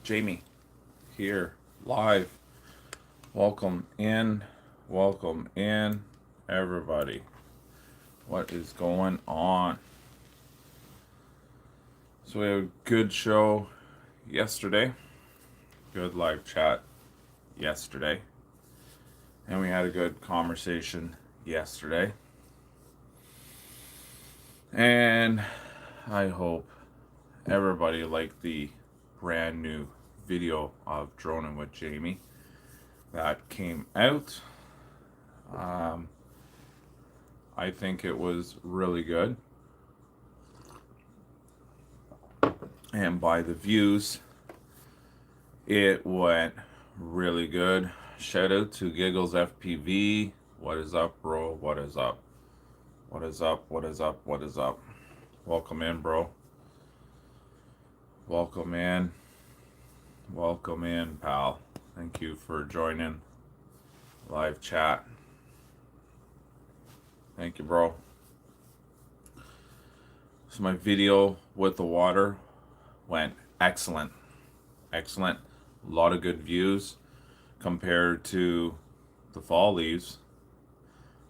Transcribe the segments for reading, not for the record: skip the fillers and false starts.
Jamie here live. Welcome in, everybody. What is going on? So we had a good show yesterday, good live chat yesterday, and we had a good conversation yesterday. And I hope everybody liked the brand new video of Droning with Jamie that came out. I think it was really good. And by the views, it went really good. Shout out to Giggles FPV. What is up, bro? What is up? What is up? What is up? What is up? Welcome in, bro. Welcome in. Welcome in, pal. Thank you for joining live chat. Thank you, bro. So my video with the water went excellent. Excellent. A lot of good views compared to the fall leaves.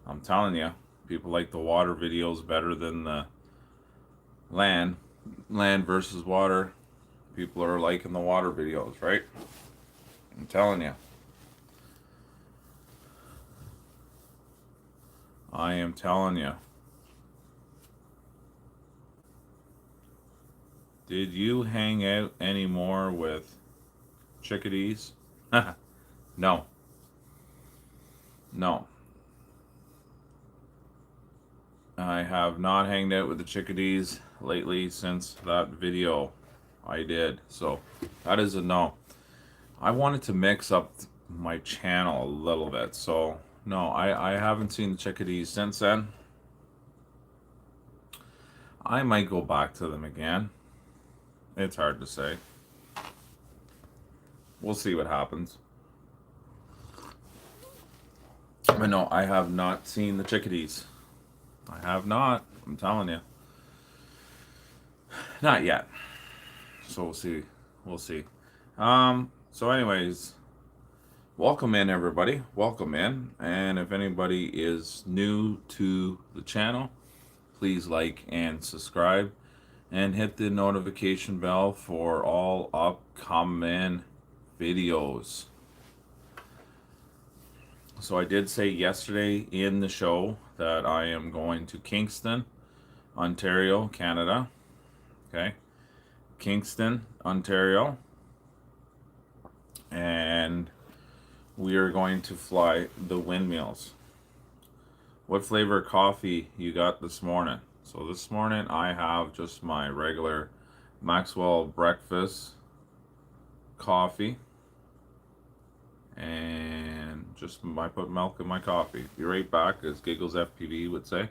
I'm telling you, people like the water videos better than the land versus water. People are liking the water videos, right? I'm telling you. I am telling you. Did you hang out anymore with chickadees? No. No. I have not hanged out with the chickadees lately since that video I did. So that is a no. I wanted to mix up my channel a little bit. So no, I haven't seen the chickadees since then. I might go back to them again. It's hard to say. We'll see what happens. But no, I have not seen the chickadees. I have not. I'm telling you. Not yet. So we'll see. We'll see. So anyways, welcome in, everybody. Welcome in. And if anybody is new to the channel, please like and subscribe and hit the notification bell for all upcoming videos. So I did say yesterday in the show that I am going to Kingston, Ontario, Canada. Okay. Kingston, Ontario. And we are going to fly the windmills. What flavor coffee you got this morning? So this morning I have just my regular Maxwell breakfast coffee. And just I put milk in my coffee. Be right back, as Giggles FPV would say.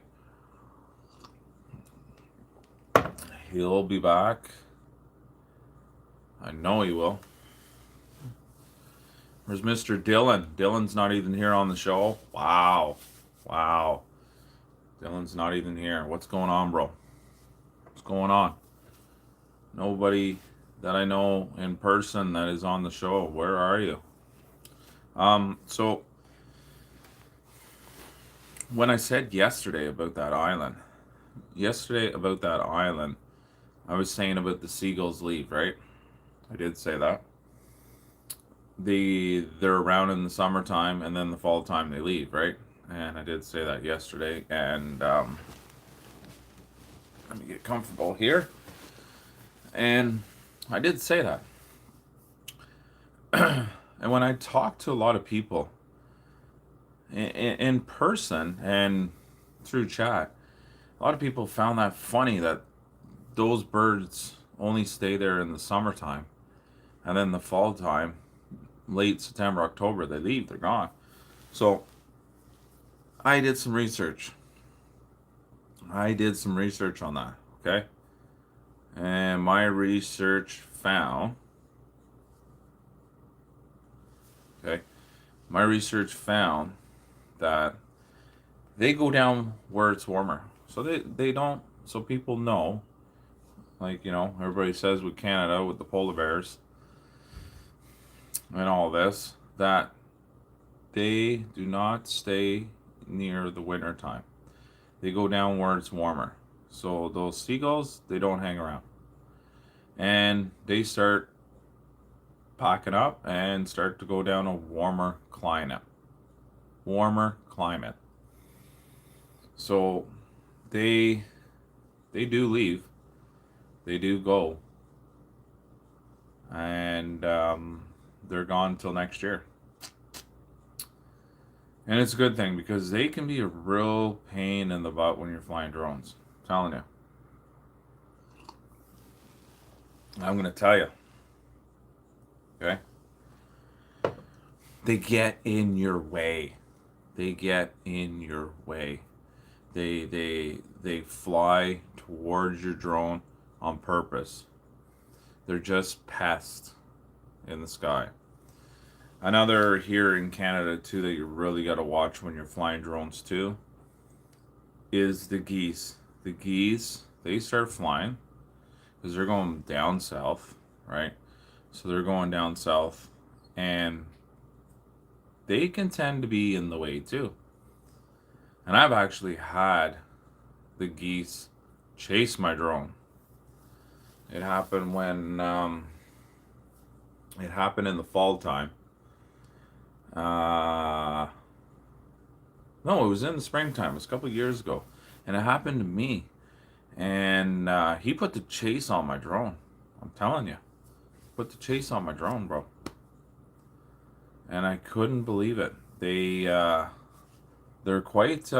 He'll be back. I know he will. Where's Mr. Dylan? Dylan's not even here on the show. Wow. Wow. Dylan's not even here. What's going on, bro? What's going on? Nobody that I know in person that is on the show. Where are you? So when I said yesterday about that island, I was saying about the seagulls leave, right? I did say that. They're around in the summertime and then the fall time they leave, right? And I did say that yesterday. And let me get comfortable here. And I did say that. And when I talk to a lot of people in person and through chat, a lot of people found that funny that those birds only stay there in the summertime, and then the fall time, late September, October, they leave, they're gone. So I did some research. on that, okay? And my research found, that they go down where it's warmer. So they don't, so people know, like, everybody says with Canada, with the polar bears, and all this, that they do not stay near the winter time. They go down where it's warmer. So those seagulls, they don't hang around. And they start packing up and start to go down a warmer climate. Warmer climate. So they they do leave. They do go. And they're gone until next year. And it's a good thing because they can be a real pain in the butt when you're flying drones. I'm telling you. I'm going to tell you. Okay? They get in your way. They get in your way. They fly towards your drone on purpose. They're just pests in the sky. Another here in Canada too that you really got to watch when you're flying drones too is the geese. The geese, they start flying because they're going down south, right? So they're going down south and they can tend to be in the way too. And I've actually had the geese chase my drone. It happened when it happened in the fall time. Uh, no, it was in the springtime. It was a couple of years ago, and it happened to me. And he put the chase on my drone. I'm telling you, put the chase on my drone, bro. And I couldn't believe it. They're quite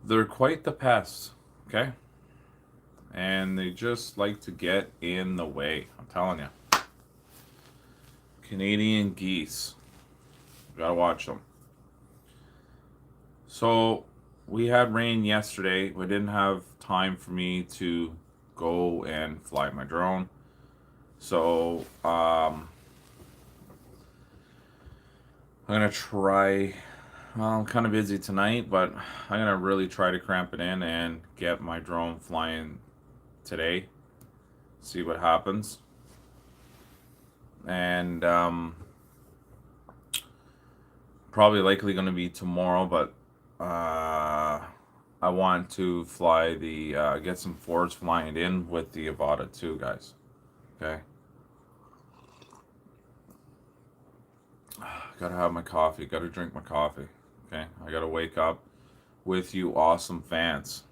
they're quite the pests, okay? And they just like to get in the way. I'm telling you. Canadian geese. Gotta watch them. So we had rain yesterday. We didn't have time for me to go and fly my drone. So I'm gonna try. Well, I'm kind of busy tonight, but I'm gonna really try to cramp it in and get my drone flying today. See what happens. And probably likely going to be tomorrow, but I want to fly the get some Fords flying in with the Avata too, guys. Okay. Gotta have my coffee. Gotta drink my coffee. Okay. I gotta wake up with you, awesome fans.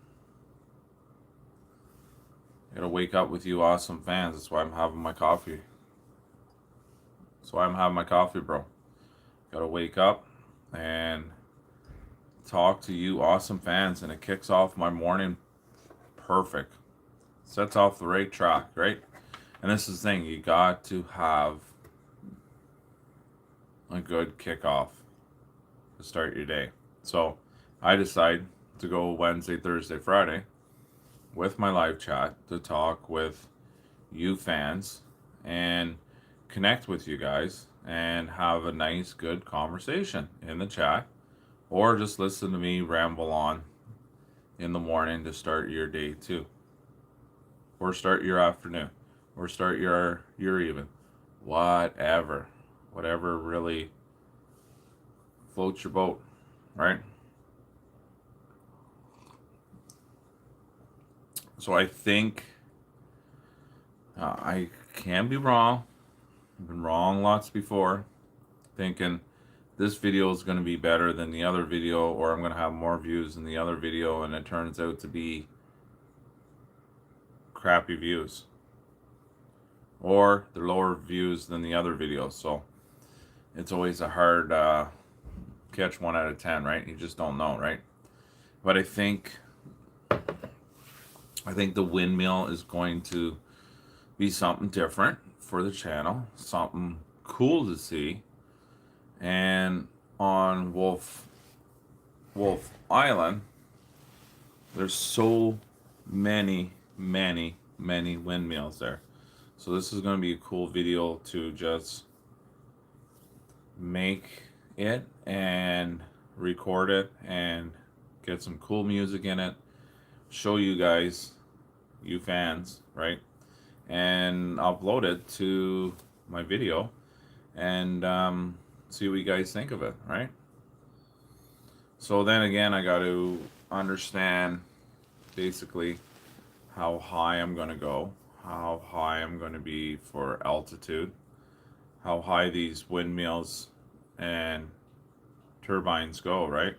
I gotta wake up with you, awesome fans. That's why I'm having my coffee. That's why I'm having my coffee, bro. Gotta wake up and talk to you, awesome fans, and it kicks off my morning perfect. Sets off the right track, right? And this is the thing, you got to have a good kickoff to start your day. So I decide to go Wednesday, Thursday, Friday with my live chat to talk with you fans and connect with you guys and have a nice, good conversation in the chat, or just listen to me ramble on in the morning to start your day too, or start your afternoon, or start your even, whatever really floats your boat, right? So I think I can be wrong. I've been wrong lots before, thinking this video is going to be better than the other video, or I'm going to have more views than the other video, and it turns out to be crappy views, or they're lower views than the other videos. So it's always a hard catch 1 out of 10, right? You just don't know, right? But I think the windmill is going to be something different for the channel, something cool to see. And on Wolf Island, there's so many windmills there. So this is going to be a cool video to just make it and record it and get some cool music in it, show you guys, you fans, right? and upload it to my video and see what you guys think of it, right? So then again, I got to understand basically how high I'm going to go, how high I'm going to be for altitude, how high these windmills and turbines go, right?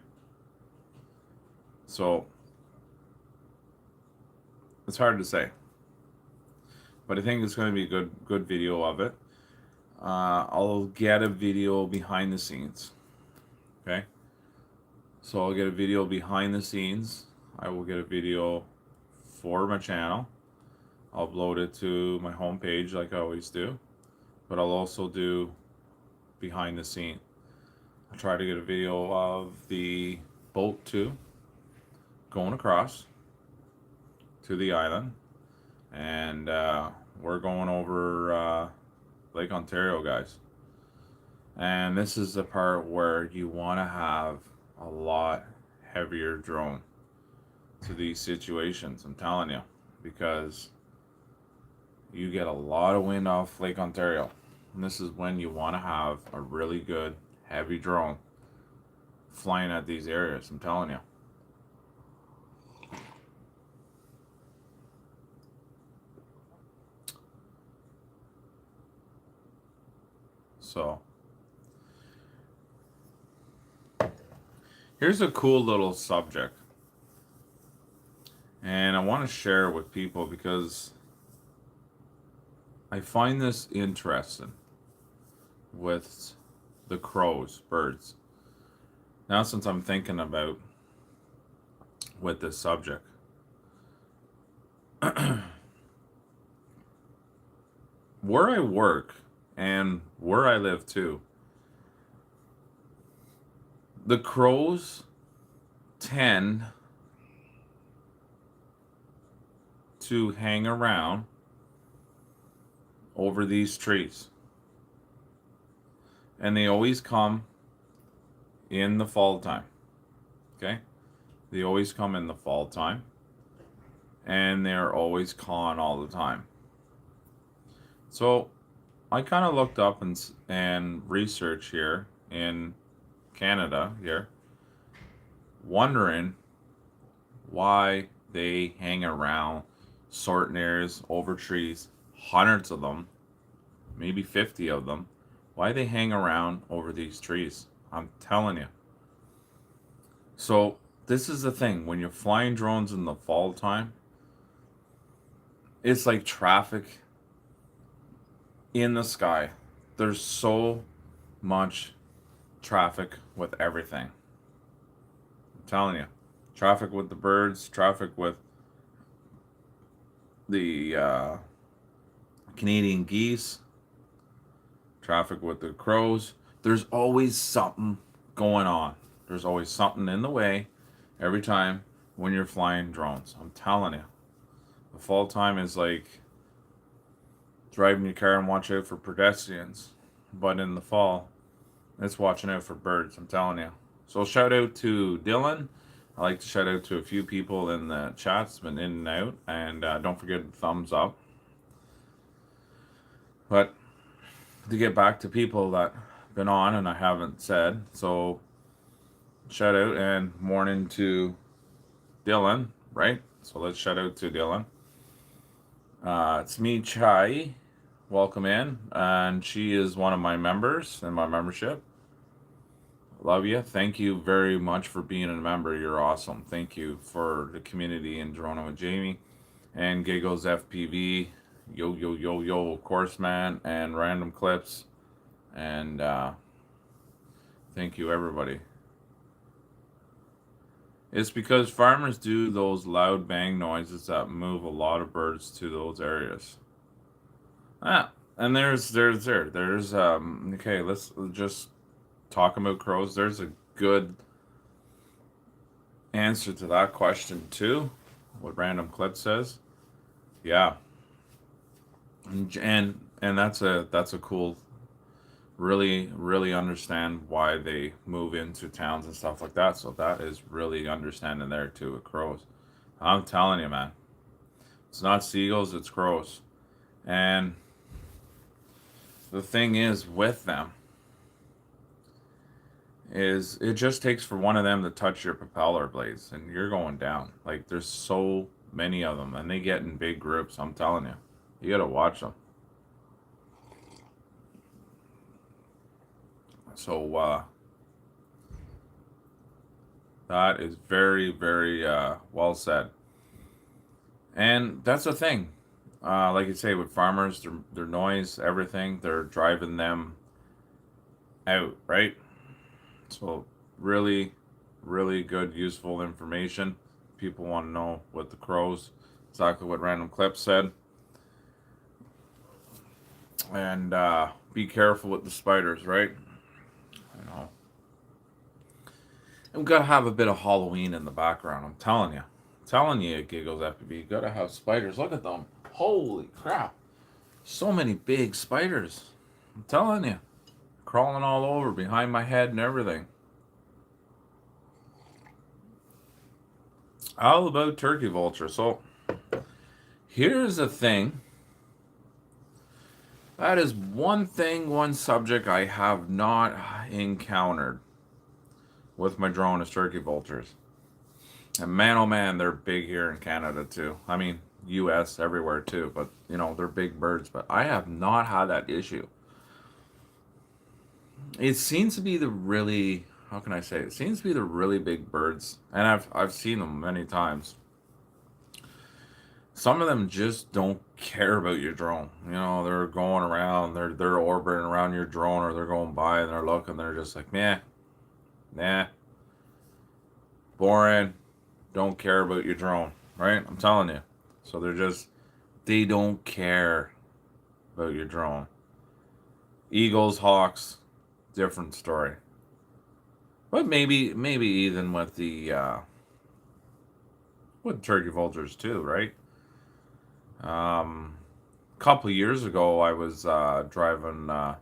So it's hard to say, but I think it's going to be a good video of it. I'll get a video behind the scenes. Okay, so I'll get a video behind the scenes. I will get a video for my channel. I'll upload it to my homepage like I always do, but I'll also do behind the scene. I'll try to get a video of the boat too, going across to the island, and we're going over Lake Ontario, guys. And this is the part where you want to have a lot heavier drone to these situations, I'm telling you, because you get a lot of wind off Lake Ontario. And this is when you want to have a really good heavy drone flying at these areas, I'm telling you. So here's a cool little subject, and I want to share it with people because I find this interesting with the crows, birds. Now, since I'm thinking about with this subject, where I work and where I live too, the crows tend to hang around over these trees. And they always come in the fall time. Okay? They always come in the fall time. And they're always cawing all the time. So I kind of looked up and researched here in Canada here, wondering why they hang around certain areas over trees, hundreds of them, maybe 50 of them. Why they hang around over these trees? I'm telling you. So this is the thing, when you're flying drones in the fall time, it's like traffic in the sky. There's so much traffic with everything. I'm telling you. Traffic with the birds, traffic with the Canadian geese, traffic with the crows. There's always something going on. There's always something in the way every time when you're flying drones. I'm telling you. The fall time is like driving your car and watch out for pedestrians. But in the fall, it's watching out for birds, I'm telling you. So shout out to Dylan. I like to shout out to a few people in the chats, been in and out. And don't forget the thumbs up. But to get back to people that been on and I haven't said, so shout out and morning to Dylan, right? So let's shout out to Dylan. It's me, Chai. Welcome in. And she is one of my members in my membership. Love you. Thank you very much for being a member. You're awesome. Thank you for the community in Toronto with Jamie and Giggles FPV, yo, of course, man, and Random Clips. And thank you, everybody. It's because farmers do those loud bang noises that move a lot of birds to those areas. And there's okay, let's just talk about crows. There's a good answer to that question too. What Random Clip says. Yeah. And that's a cool, really understand why they move into towns and stuff like that. So that is really understanding there too with crows. I'm telling you, man. It's not seagulls, it's crows. And the thing is with them is it just takes for one of them to touch your propeller blades and you're going down. Like there's so many of them and they get in big groups. I'm telling you, you gotta watch them. So that is very, very well said. And that's the thing. Like you say, with farmers, their noise, everything, they're driving them out, right? So really, really good, useful information. People want to know what the crows, exactly what Random Clip said. And be careful with the spiders, right? You know, and we gotta have a bit of Halloween in the background. I'm telling you, Giggles FPB. You gotta have spiders. Look at them. Holy crap! So many big spiders. I'm telling you, crawling all over behind my head and everything. All about turkey vulture. So here's the thing. That is one thing, one subject I have not encountered with my drone is turkey vultures. And man, oh man, they're big here in Canada too. I mean, U.S. everywhere too, but you know, they're big birds. But I have not had that issue. It seems to be the really, how can I say? It seems to be the really big birds, and I've seen them many times. Some of them just don't care about your drone. You know, they're going around, they're orbiting around your drone, or they're going by and they're looking. They're just like, nah, boring. Don't care about your drone, right? I'm telling you. So they don't care about your drone. Eagles, hawks, different story. But maybe even with the with turkey vultures too, right? A couple years ago, I was driving. I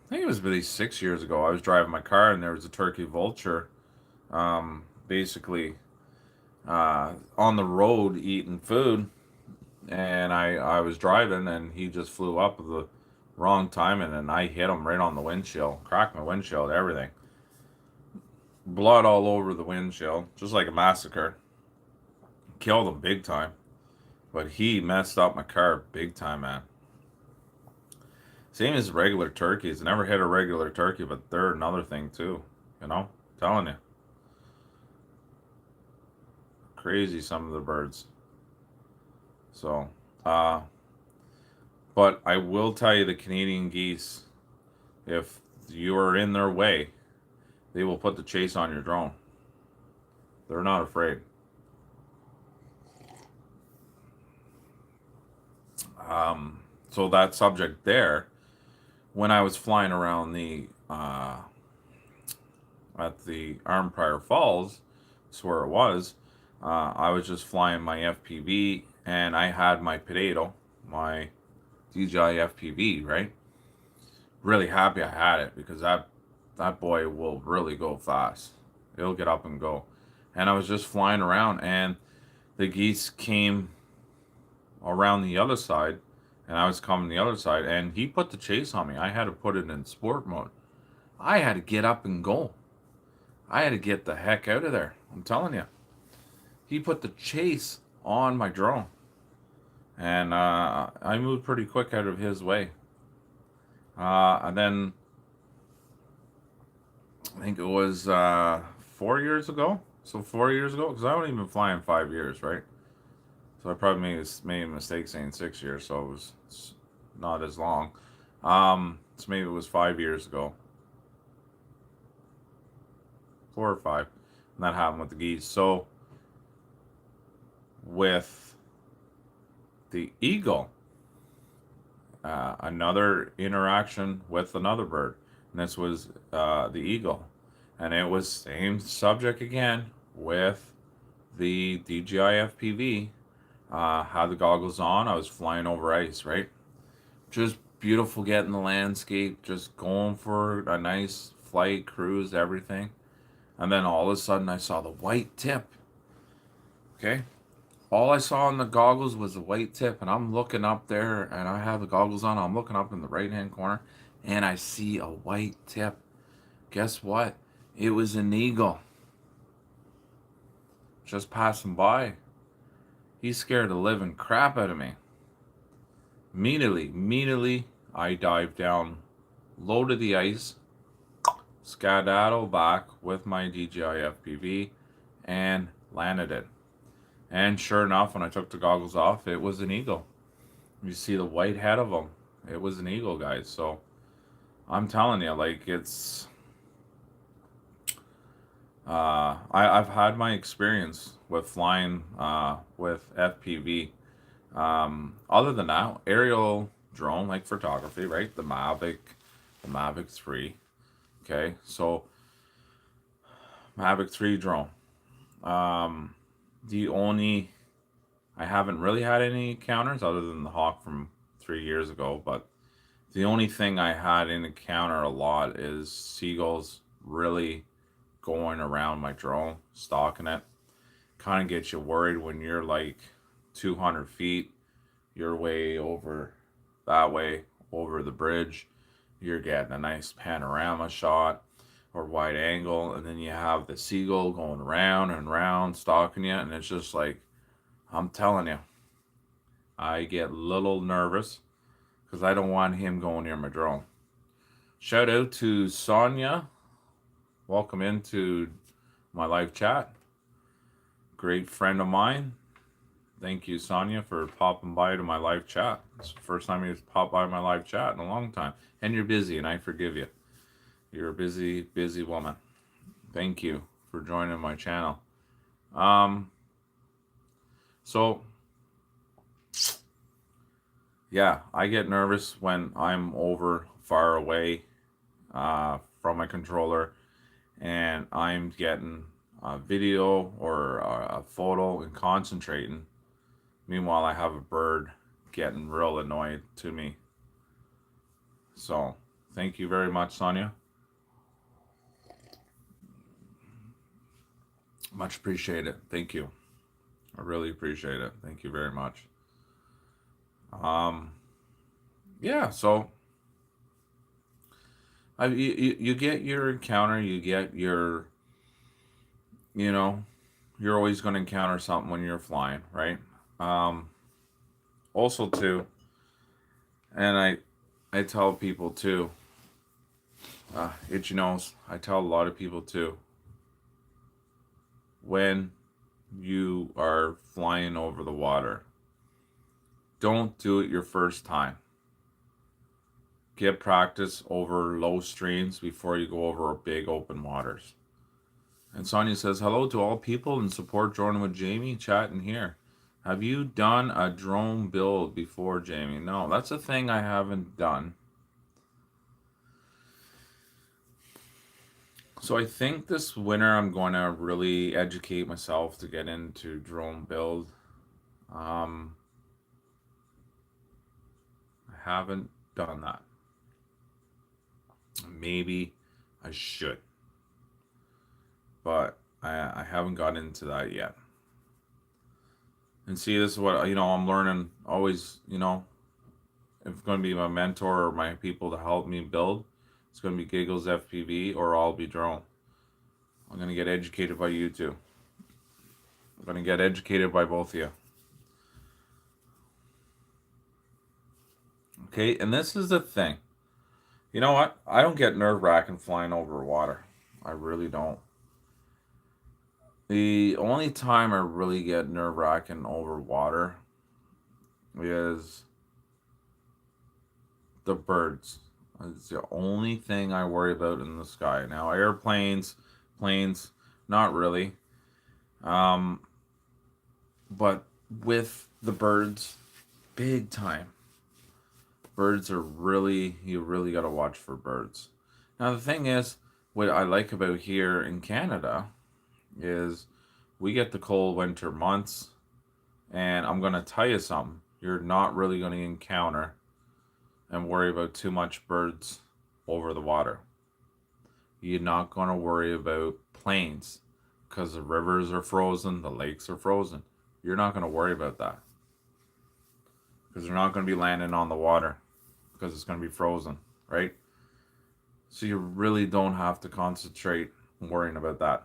think it was really 6 years ago. I was driving my car, and there was a turkey vulture, basically on the road eating food, and I was driving, and he just flew up at the wrong timing, and I hit him right on the windshield, cracked my windshield, everything, blood all over the windshield, just like a massacre. Killed him big time, but he messed up my car big time, man. Same as regular turkeys. Never hit a regular turkey, but they're another thing too. You know, telling you, crazy some of the birds. So, but I will tell you, the Canadian geese, if you are in their way, they will put the chase on your drone. They're not afraid. So that subject there, when I was flying around the at the Arnprior Falls, that's where it was. I was just flying my FPV, and I had my potato, my DJI FPV, right? Really happy I had it because that boy will really go fast. It'll get up and go. And I was just flying around, and the geese came around the other side, and I was coming the other side, and he put the chase on me. I had to put it in sport mode. I had to get up and go. I had to get the heck out of there. I'm telling you. He put the chase on my drone, and I moved pretty quick out of his way. And then I think it was 4 years ago. So 4 years ago, because I only been flying 5 years, right? So I probably made a mistake saying 6 years, so it's not as long. So maybe it was 5 years ago, 4 or 5, and that happened with the geese. So with the eagle, another interaction with another bird, and this was the eagle, and it was same subject again with the DJI FPV. Had the goggles on. I was flying over ice, right? Just beautiful, getting the landscape, just going for a nice flight, cruise, everything. And then all of a sudden, I saw the white tip. Okay, all I saw in the goggles was a white tip, and I'm looking up there, and I have the goggles on. I'm looking up in the right hand corner, and I see a white tip. Guess what? It was an eagle just passing by. He scared the living crap out of me. Immediately, I dived down low to the ice, skedaddle back with my DJI FPV, and landed it. And sure enough, when I took the goggles off, it was an eagle. You see the white head of him. It was an eagle, guys. So I'm telling you, like I've had my experience with flying with FPV. Other than that, aerial drone like photography, right? The Mavic 3. Okay, so Mavic 3 drone. Um, the only I haven't really had any encounters other than the Hawk from 3 years ago, but the only thing I had in encounter a lot is seagulls really going around my drone, stalking it. Kind of gets you worried when you're like 200 feet, you're way over that way, over the bridge. You're getting a nice panorama shot or wide angle, and then you have the seagull going round and round, stalking you, and it's just like, I'm telling you, I get a little nervous because I don't want him going near my drone. Shout out to Sonia. Welcome into my live chat. Great friend of mine. Thank you, Sonia, for popping by to my live chat. It's the first time you've popped by my live chat in a long time. And you're busy, and I forgive you. You're a busy, busy woman. Thank you for joining my channel. So yeah, I get nervous when I'm over far away from my controller and I'm getting a video or a photo and concentrating. Meanwhile, I have a bird getting real annoyed to me. So, thank you very much, Sonia. Much appreciate it. Thank you. I really appreciate it. Thank you very much. Um, yeah, so you get your encounter, you get your, you know, you're always going to encounter something when you're flying, right? Um, Also, too, and I tell people too, itchy nose. I tell a lot of people too, when you are flying over the water, don't do it your first time. Get practice over low streams before you go over big open waters. And Sonia says, hello to all people and support Jordan with Jamie chatting here. Have you done a drone build before, Jamie? No, that's a thing I haven't done. So I think this winter I'm going to really educate myself to get into drone build. I haven't done that. Maybe I should, but I haven't got into that yet. And see, this is what I'm learning. Always, if it's going to be my mentor or my people to help me build, it's going to be Giggles FPV or I'll be drone. I'm going to get educated by you two. I'm going to get educated by both of you. Okay, and this is the thing. You know what? I don't get nerve-wracking flying over water. I really don't. The only time I really get nerve-wracking over water is the birds. It's the only thing I worry about in the sky. Now, airplanes, planes, not really. Um, but with the birds, big time. Birds are you really got to watch for birds. Now, the thing is, what I like about here in Canada is we get the cold winter months, and I'm going to tell you something. You're not really going to encounter and worry about too much birds over the water. You're not going to worry about planes because the rivers are frozen, the lakes are frozen. you're not going to worry about that because they're not going to be landing on the water because it's going to be frozen, right? So you really don't have to concentrate on worrying about that.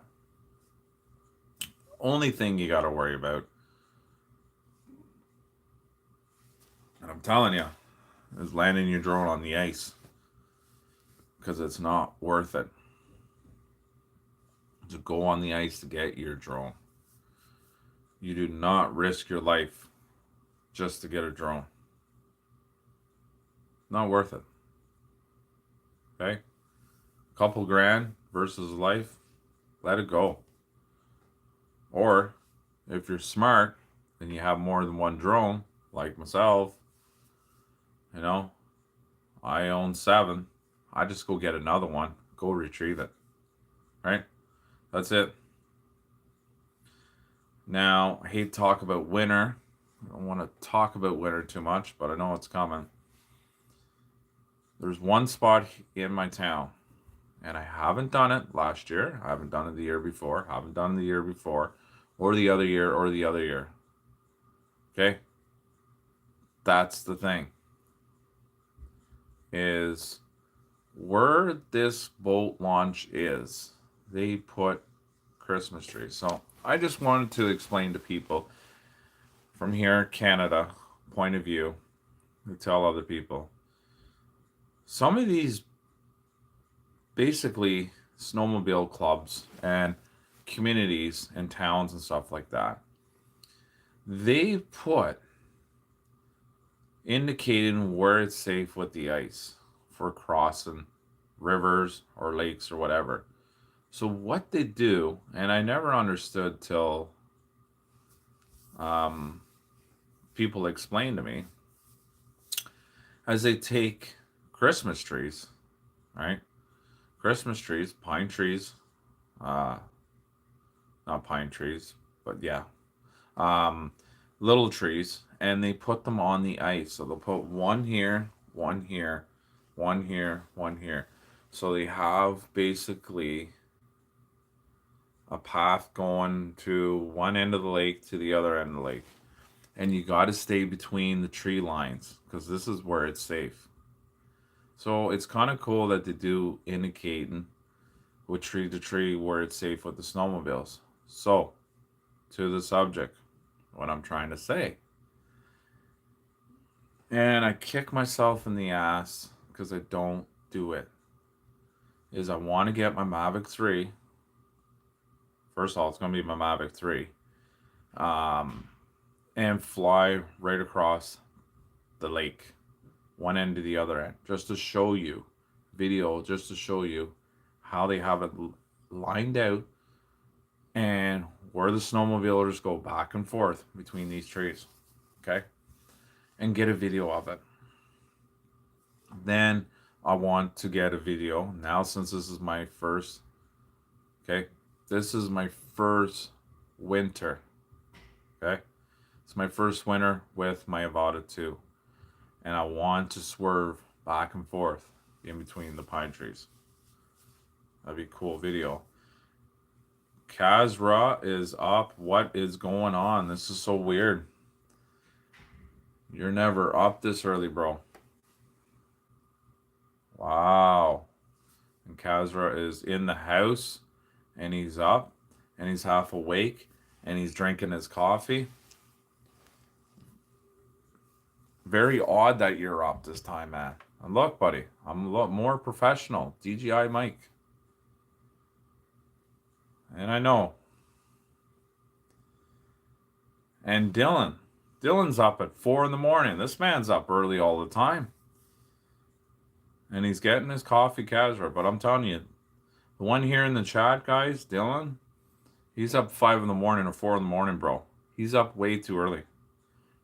Only thing you got to worry about, and I'm telling you, is landing your drone on the ice because it's not worth it to go on the ice to get your drone. You do not risk your life just to get a drone. Not worth it. Okay? Couple grand versus life, let it go. Or if you're smart and you have more than one drone, like myself, I own 7. I just go get another one, go retrieve it. Right? That's it. Now, I hate to talk about winter. I don't want to talk about winter too much, but I know it's coming. There's one spot in my town, and I haven't done it last year. I haven't done it the year before. I haven't done it the year before, or the other year, or the other year. Okay? That's the thing. Is where this boat launch is, they put Christmas trees. So I just wanted to explain to people from here, Canada point of view, to tell other people. Some of these basically snowmobile clubs and communities and towns and stuff like that, they put indicating where it's safe with the ice for crossing rivers or lakes or whatever. So what they do, and I never understood till people explained to me, as they take Christmas trees, right? Christmas trees, pine trees, uh, not pine trees, but yeah, um, little trees, and they put them on the ice. So they'll put one here, one here, one here, one here. So they have basically a path going to one end of the lake to the other end of the lake. And you got to stay between the tree lines because this is where it's safe. So it's kind of cool that they do indicating with tree to tree where it's safe with the snowmobiles. So, to the subject, what I'm trying to say. And I kick myself in the ass because I don't do it. Is I want to get my Mavic 3. First of all, it's going to be my Mavic 3. And fly right across the lake, one end to the other end, just to show you just to show you how they have it lined out and where the snowmobilers go back and forth between these trees. Okay? And get a video of it. Then I want to get a video. Now, since this is my first, okay? This is my first winter. Okay? It's my first winter with my Avata 2. And I want to swerve back and forth in between the pine trees. That'd be a cool video. Kazra is up. What is going on? This is so weird. You're never up this early, bro. Wow. And Kazra is in the house and he's up and he's half awake and he's drinking his coffee. Very odd that you're up this time, man. And look, buddy, I'm a lot more professional. DJI mic. And I know. And Dylan's up at 4 in the morning. This man's up early all the time. And he's getting his coffee casual. But I'm telling you, the one here in the chat, guys, Dylan, he's up 5 in the morning or 4 in the morning, bro. He's up way too early.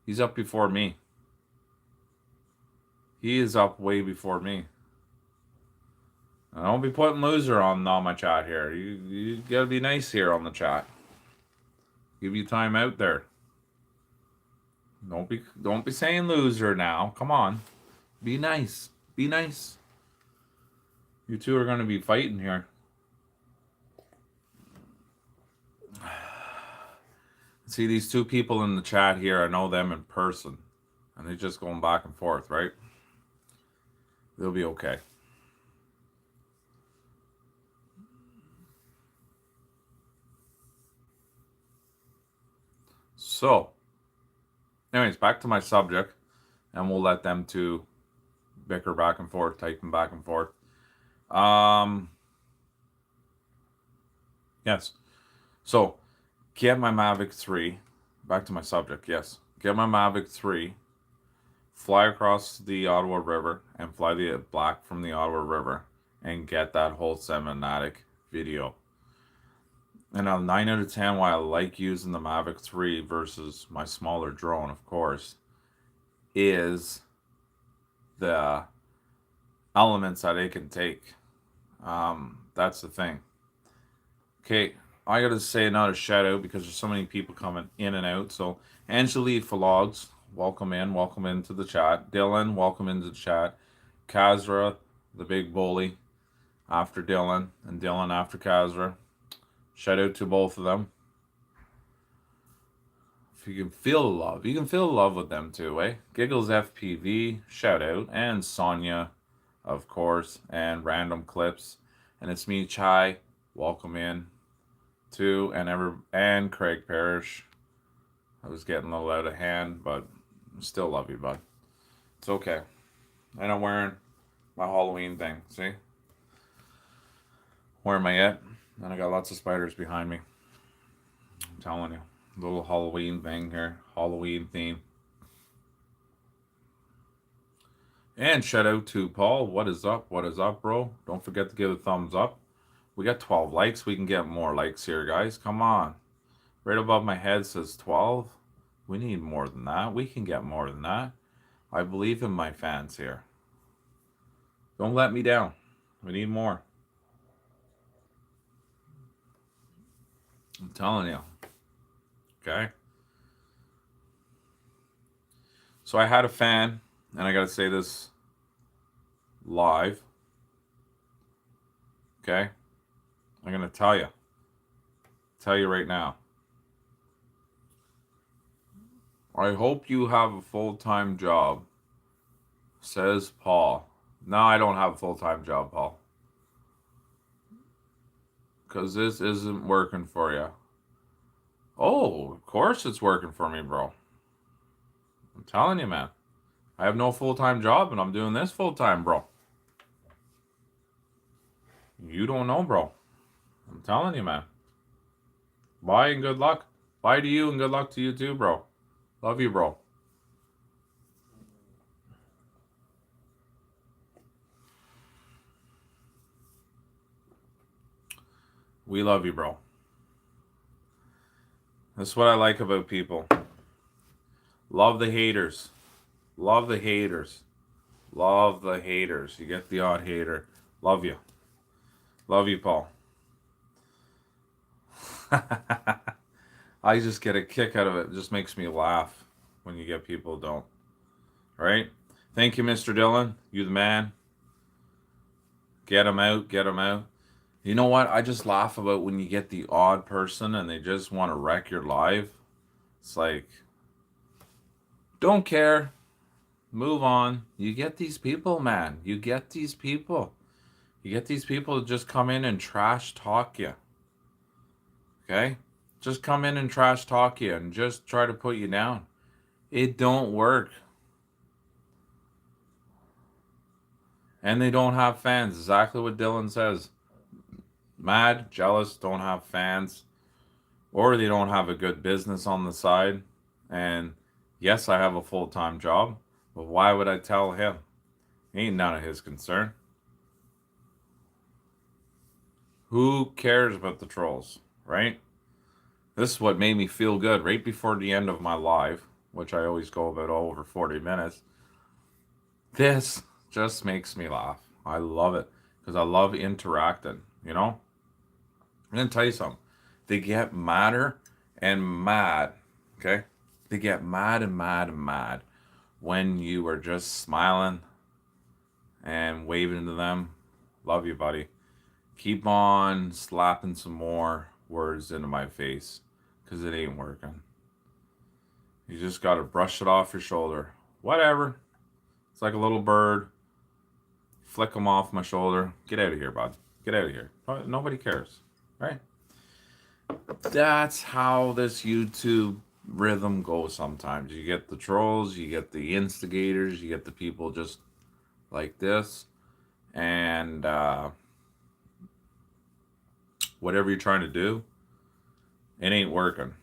He's up before me. He is up way before me. I don't be putting loser on my chat here. You gotta be nice here on the chat. Give you time out there. Don't be saying loser now. Come on. Be nice. Be nice. You two are gonna be fighting here. See these two people in the chat here, I know them in person. And they're just going back and forth, right? They'll be okay. So, anyways, back to my subject. And we'll let them two bicker back and forth, typing back and forth. Yes. So, get my Mavic 3. Back to my subject, yes. Get my Mavic 3. Fly across the Ottawa River and fly the black from the Ottawa River and get that whole cinematic video. And now 9 out of 10 why I like using the Mavic 3 versus my smaller drone, of course, is the elements that it can take. That's the thing. Okay, I gotta say another shout out because there's so many people coming in and out. So Angelique Vlogs, welcome into the chat. Dylan, welcome into the chat. Kazra, the big bully, after Dylan, and Dylan after Kazra. Shout out to both of them. If you can feel the love, you can feel the love with them too, eh? Giggles FPV, shout out, and Sonia, of course, and Random Clips, and it's me, Chai. Welcome in too, and Craig Parrish. I was getting a little out of hand, but I still love you, bud. It's okay. And I'm wearing my Halloween thing. See, wearing my it, and I got lots of spiders behind me. I'm telling you, little Halloween thing here, Halloween theme. And shout out to Paul. What is up? What is up, bro? Don't forget to give a thumbs up. We got 12 likes. We can get more likes here, guys. Come on. Right above my head says 12. We need more than that. We can get more than that. I believe in my fans here. Don't let me down. We need more. I'm telling you. Okay? So I had a fan, and I got to say this live. Okay? I'm going to tell you right now. I hope you have a full-time job, says Paul. No, I don't have a full-time job, Paul. Because this isn't working for you. Oh, of course it's working for me, bro. I'm telling you, man. I have no full-time job, and I'm doing this full-time, bro. You don't know, bro. I'm telling you, man. Bye and good luck. Bye to you and good luck to you too, bro. Love you, bro. We love you, bro. That's what I like about people. Love the haters. Love the haters. Love the haters. You get the odd hater. Love you. Love you, Paul. I just get a kick out of it. It just makes me laugh when you get people who don't. Right? Thank you, Mr. Dylan. You the man. Get him out. Get him out. You know what? I just laugh about when you get the odd person and they just want to wreck your life. It's like, don't care. Move on. You get these people, man. You get these people. You get these people to just come in and trash talk you. Okay? Just come in and trash talk you and just try to put you down. It don't work. And they don't have fans. Exactly what Dylan says. Mad, jealous, don't have fans. Or they don't have a good business on the side. And yes, I have a full-time job. But why would I tell him? Ain't none of his concern. Who cares about the trolls, right? This is what made me feel good right before the end of my live, which I always go about over 40 minutes. This just makes me laugh. I love it because I love interacting, you know? I'm going to tell you something. They get madder and mad, okay? They get mad and mad and mad when you are just smiling and waving to them. Love you, buddy. Keep on slapping some more words into my face because it ain't working. You just got to brush it off your shoulder. Whatever. It's like a little bird. Flick them off my shoulder. Get out of here, bud. Get out of here. Nobody cares, right? That's how this YouTube rhythm goes sometimes. You get the trolls, you get the instigators, you get the people just like this. And whatever you're trying to do, it ain't working.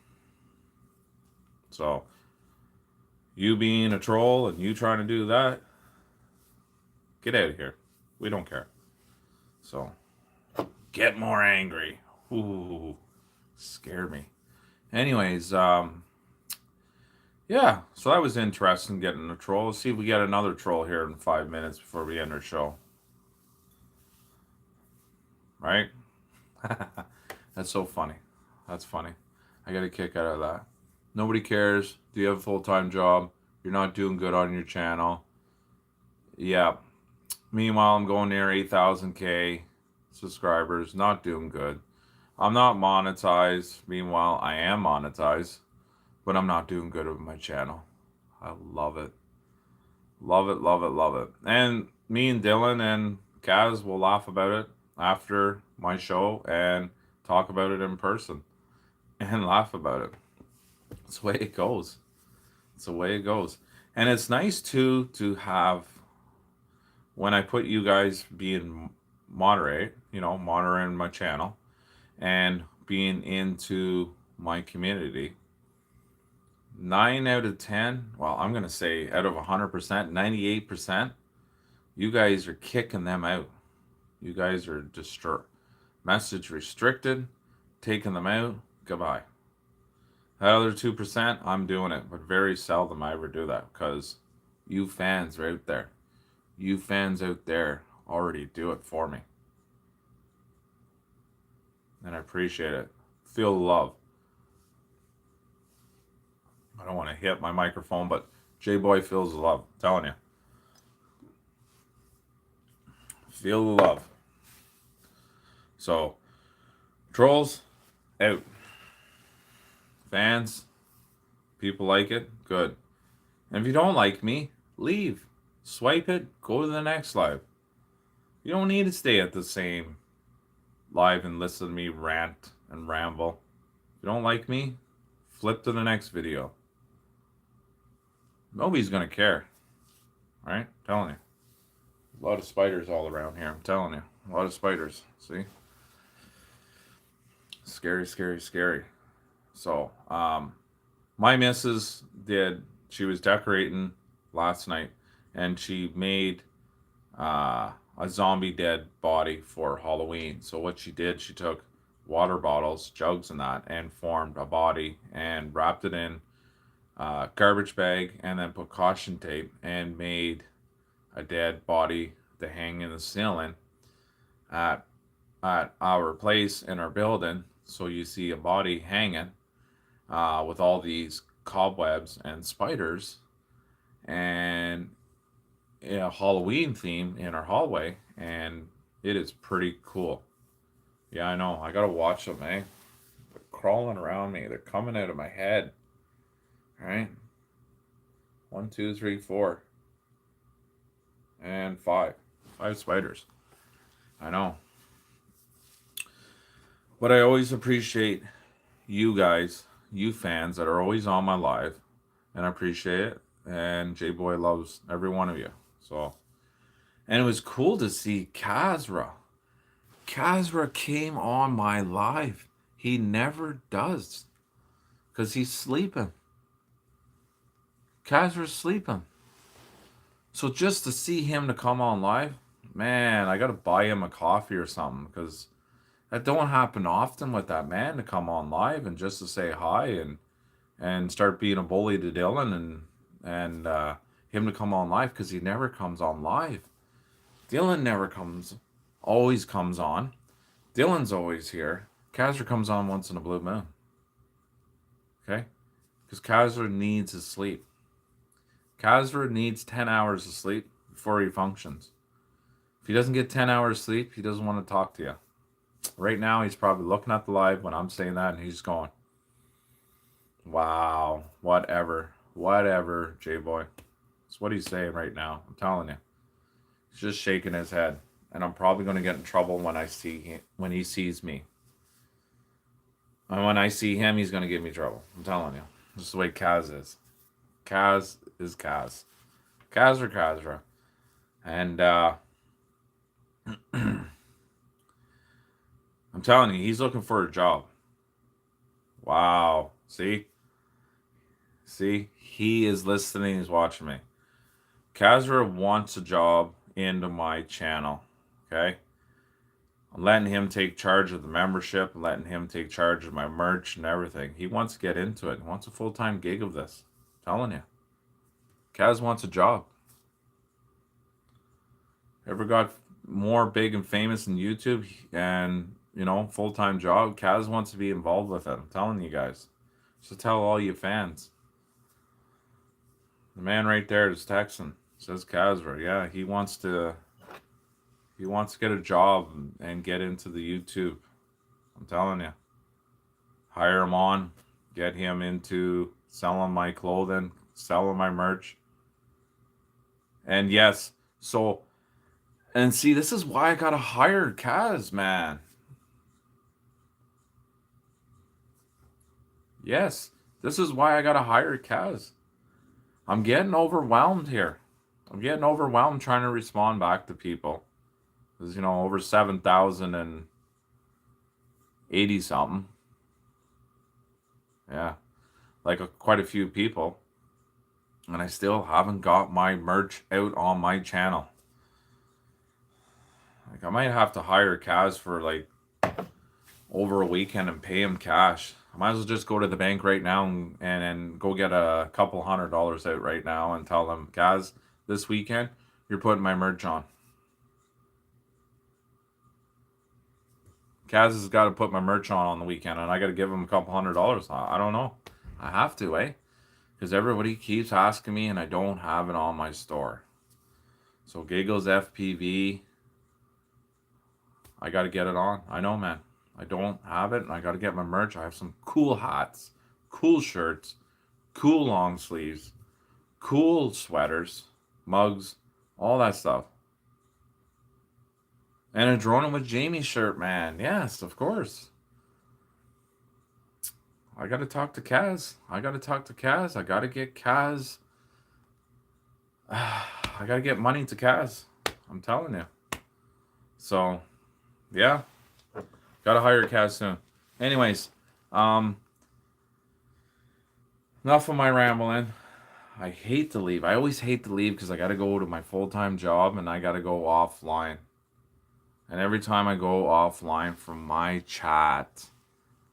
So, you being a troll and you trying to do that, get out of here. We don't care. So, get more angry. Ooh, scared me. Anyways, yeah, so that was interesting getting a troll. Let's see if we get another troll here in 5 minutes before we end our show. Right? That's so funny. That's funny. I get a kick out of that. Nobody cares. Do you have a full-time job? You're not doing good on your channel. Yeah. Meanwhile, I'm going near 8,000K subscribers. Not doing good. I'm not monetized. Meanwhile, I am monetized. But I'm not doing good with my channel. I love it. Love it, love it, love it. And me and Dylan and Kaz will laugh about it after my show and talk about it in person and laugh about it. It's the way it goes. It's the way it goes. And it's nice too to have, when I put you guys being monitoring my channel and being into my community, 9 out of 10, well, I'm going to say out of 100%, 98%, you guys are kicking them out. You guys are message restricted, taking them out, goodbye. That other 2%, I'm doing it, but very seldom I ever do that because you fans are out there. You fans out there already do it for me. And I appreciate it. Feel the love. I don't want to hit my microphone, but J-Boy feels the love. I'm telling you. Feel the love. So, trolls, out. Fans, people like it, good. And if you don't like me, leave. Swipe it, go to the next live. You don't need to stay at the same live and listen to me rant and ramble. If you don't like me, flip to the next video. Nobody's gonna care. Right? I'm telling you. A lot of spiders all around here. I'm telling you. A lot of spiders. See? Scary, scary, scary. So, my missus she was decorating last night and she made a zombie dead body for Halloween. So what she did, she took water bottles, jugs and that, and formed a body and wrapped it in a garbage bag and then put caution tape and made a dead body to hang in the ceiling at our place in our building. So you see a body hanging with all these cobwebs and spiders and a Halloween theme in our hallway, and it is pretty cool. Yeah, I know. I gotta watch them, eh? They're crawling around me. They're coming out of my head. All right. 1, 2, 3, 4. And 5. 5 spiders. I know. But I always appreciate you guys, you fans that are always on my live. And I appreciate it. And J-Boy loves every one of you. So, and it was cool to see Kazra. Kazra came on my live. He never does. Because he's sleeping. Kazra's sleeping. So just to see him to come on live, man, I got to buy him a coffee or something. Because that don't happen often with that man to come on live and just to say hi and start being a bully to Dylan and him to come on live, because he never comes on live. Dylan never always comes on. Dylan's always here. Kazra comes on once in a blue moon. Okay? Because Kazra needs his sleep. Kazra needs 10 hours of sleep before he functions. If he doesn't get 10 hours sleep, he doesn't want to talk to you. Right now, he's probably looking at the live when I'm saying that, and he's going, wow, whatever. Whatever, J-Boy. That's what he's saying right now. I'm telling you. He's just shaking his head. And I'm probably going to get in trouble when when he sees me. And when I see him, he's going to give me trouble. I'm telling you. This is the way Kaz is. Kaz is Kaz. Kaz or Kazra. And I'm telling you, he's looking for a job. Wow. See? See? He is listening. He's watching me. Kazra wants a job into my channel. Okay? I'm letting him take charge of the membership, letting him take charge of my merch and everything. He wants to get into it. He wants a full-time gig of this. I'm telling you. Kaz wants a job. Ever got more big and famous in YouTube and, full-time job? Kaz wants to be involved with it. I'm telling you guys. So tell all you fans. The man right there is texting. Says Kazra. Yeah, he wants to get a job and get into the YouTube. I'm telling you. Hire him on. Get him into selling my clothing, selling my merch. And yes, and see, this is why I gotta hire Kaz, man. Yes, this is why I gotta hire Kaz. I'm getting overwhelmed here. I'm getting overwhelmed trying to respond back to people. There's, over 7,080 something. Yeah, like quite a few people. And I still haven't got my merch out on my channel. Like, I might have to hire Kaz for like over a weekend and pay him cash. I might as well just go to the bank right now and go get a couple $100 out right now and tell them, Kaz, this weekend, you're putting my merch on. Kaz has got to put my merch on the weekend, and I got to give him a couple $100. I don't know. I have to, eh? Because everybody keeps asking me, and I don't have it on my store. So Giggles FPV, I got to get it on. I know, man. I don't have it, and I got to get my merch. I have some cool hats, cool shirts, cool long sleeves, cool sweaters, mugs, all that stuff. And a Droning with Jamie shirt, man. Yes, of course. I got to talk to Kaz. I got to get Kaz. I got to get money to Kaz. I'm telling you. So, yeah. Got to hire Kaz soon. Anyways, enough of my rambling. I hate to leave. I always hate to leave because I got to go to my full-time job and I got to go offline. And every time I go offline from my chat,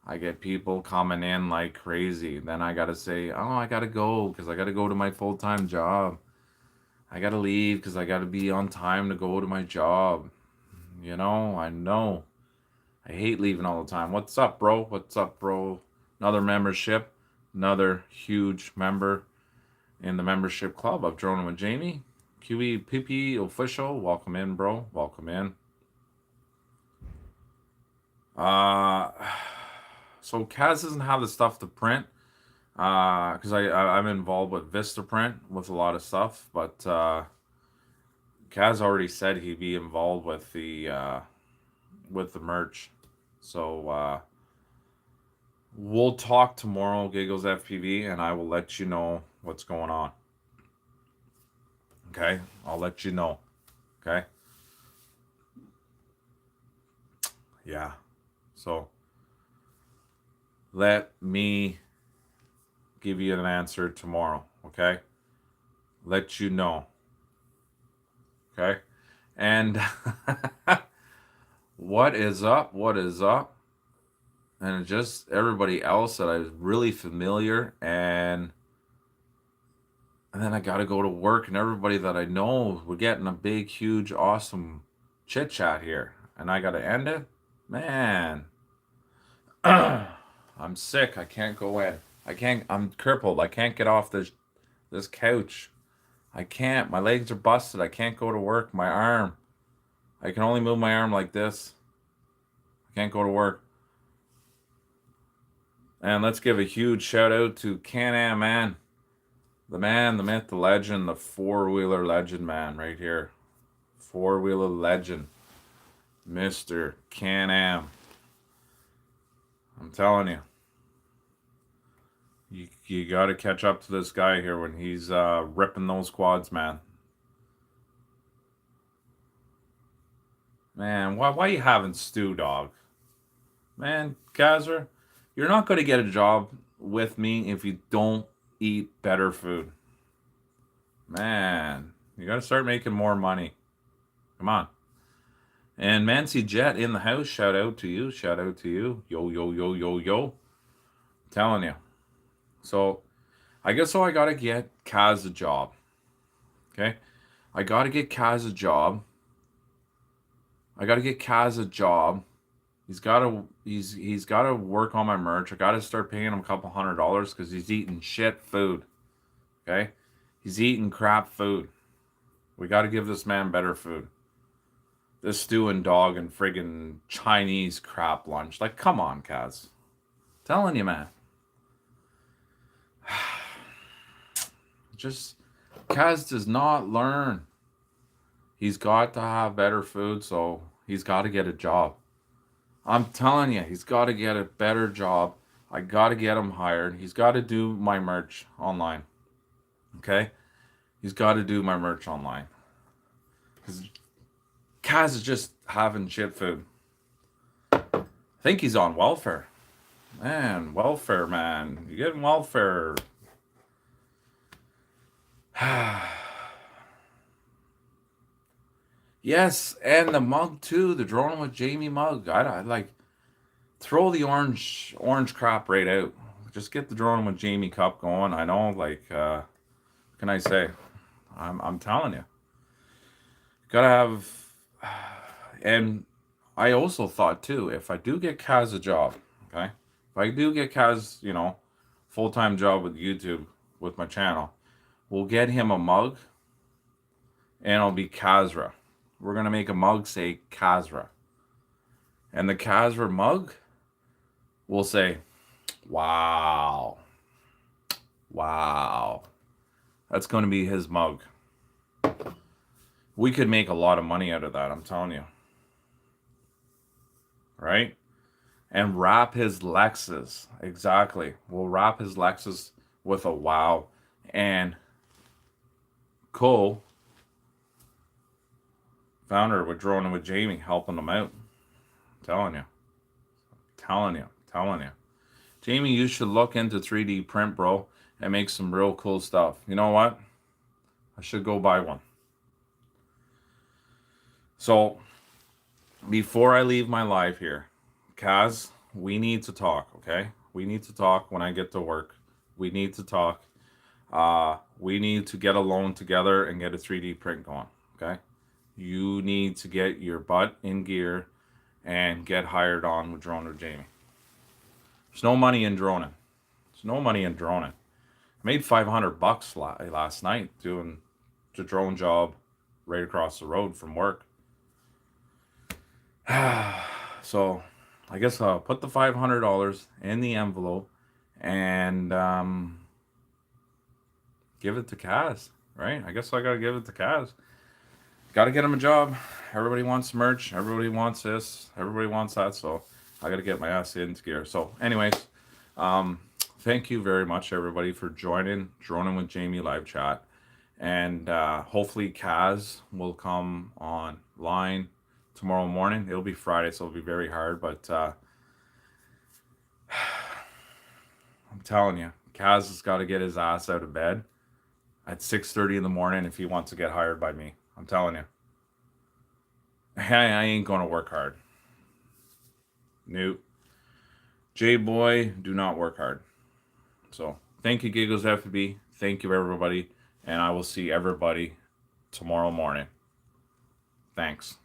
I get people coming in like crazy. Then I got to say, oh, I got to go because I got to go to my full-time job. I got to leave because I got to be on time to go to my job. I know. I hate leaving all the time. What's up, bro? What's up, bro? Another membership. Another huge member in the membership club of Droning with Jamie. QEPP official. Welcome in, bro. Welcome in. So Kaz doesn't have the stuff to print because I'm involved with Vistaprint with a lot of stuff, but Kaz already said he'd be involved with the merch. So we'll talk tomorrow, Giggles FPV, and I will let you know what's going on. Okay? I'll let you know. Okay? Yeah. So let me give you an answer tomorrow. Okay? Let you know. Okay? And what is up? What is up? And just everybody else that I was really familiar, and then I got to go to work, and everybody that I know, we're getting a big, huge, awesome chit chat here, and I got to end it. Man, I'm sick. I can't go in. I'm crippled. I can't get off this couch. I can't. My legs are busted. I can't go to work. My arm. I can only move my arm like this. I can't go to work. And let's give a huge shout out to Can-Am Man. The man, the myth, the legend, the four-wheeler legend man right here. Four-wheeler legend. Mr. Can-Am. I'm telling you. You got to catch up to this guy here when he's ripping those quads, man. Man, why you having stew, dog? Man, Kazra, you're not going to get a job with me if you don't eat better food. Man, you got to start making more money. Come on. And Mancy Jet in the house, shout out to you. Shout out to you. Yo, yo, yo, yo, yo. I'm telling you. So, I guess so I got to get Kaz a job. Okay? I got to get Kaz a job. I got to get Kaz a job. He's got to work on my merch. I got to start paying him a couple $100 because he's eating shit food. Okay, he's eating crap food. We got to give this man better food. This stew and dog and friggin' Chinese crap lunch. Like, come on, Kaz. Telling you, man. Just Kaz does not learn. He's got to have better food, so he's got to get a job. I'm telling you, he's got to get a better job. I got to get him hired. He's got to do my merch online. Okay? He's got to do my merch online. Because Kaz is just having shit food. I think he's on welfare. Man, welfare, man. You're getting welfare. Yes, and the mug too, the Droning with Jamie mug. I like throw the orange crap right out. Just get the Droning with Jamie cup going. I know, like, what can I say? I'm telling you, gotta have. And I also thought too, if I do get Kaz a job, okay, if I do get Kaz, full-time job with YouTube with my channel, we'll get him a mug, and it'll be Kazra. We're gonna make a mug say Kazra, and the Kazra mug will say, "Wow, wow." That's gonna be his mug. We could make a lot of money out of that. I'm telling you. Right? And wrap his Lexus. Exactly. We'll wrap his Lexus with a wow. And Cole, founder with Droning with Jamie, helping him out. I'm telling you. Telling you. Telling you. Jamie, you should look into 3D print, bro, and make some real cool stuff. You know what? I should go buy one. So, before I leave my live here, Kaz, we need to talk, okay? We need to talk when I get to work. We need to talk. We need to get a loan together and get a 3D print going, okay? You need to get your butt in gear and get hired on with Droning with Jamie. There's no money in droning. There's no money in droning. I made $500 last night doing the drone job right across the road from work. So I guess I'll put the $500 in the envelope and give it to Kaz, right? I guess I gotta give it to Kaz. Gotta get him a job. Everybody wants merch. Everybody wants this. Everybody wants that. So I gotta get my ass into gear. So, anyways, thank you very much, everybody, for joining Droning with Jamie live chat. And hopefully Kaz will come online tomorrow morning. It'll be Friday, so it'll be very hard. But I'm telling you, Kaz has got to get his ass out of bed at 6:30 in the morning if he wants to get hired by me. I'm telling you. I ain't going to work hard. Nope. J-Boy, do not work hard. So, thank you, Giggles FB. Thank you, everybody. And I will see everybody tomorrow morning. Thanks.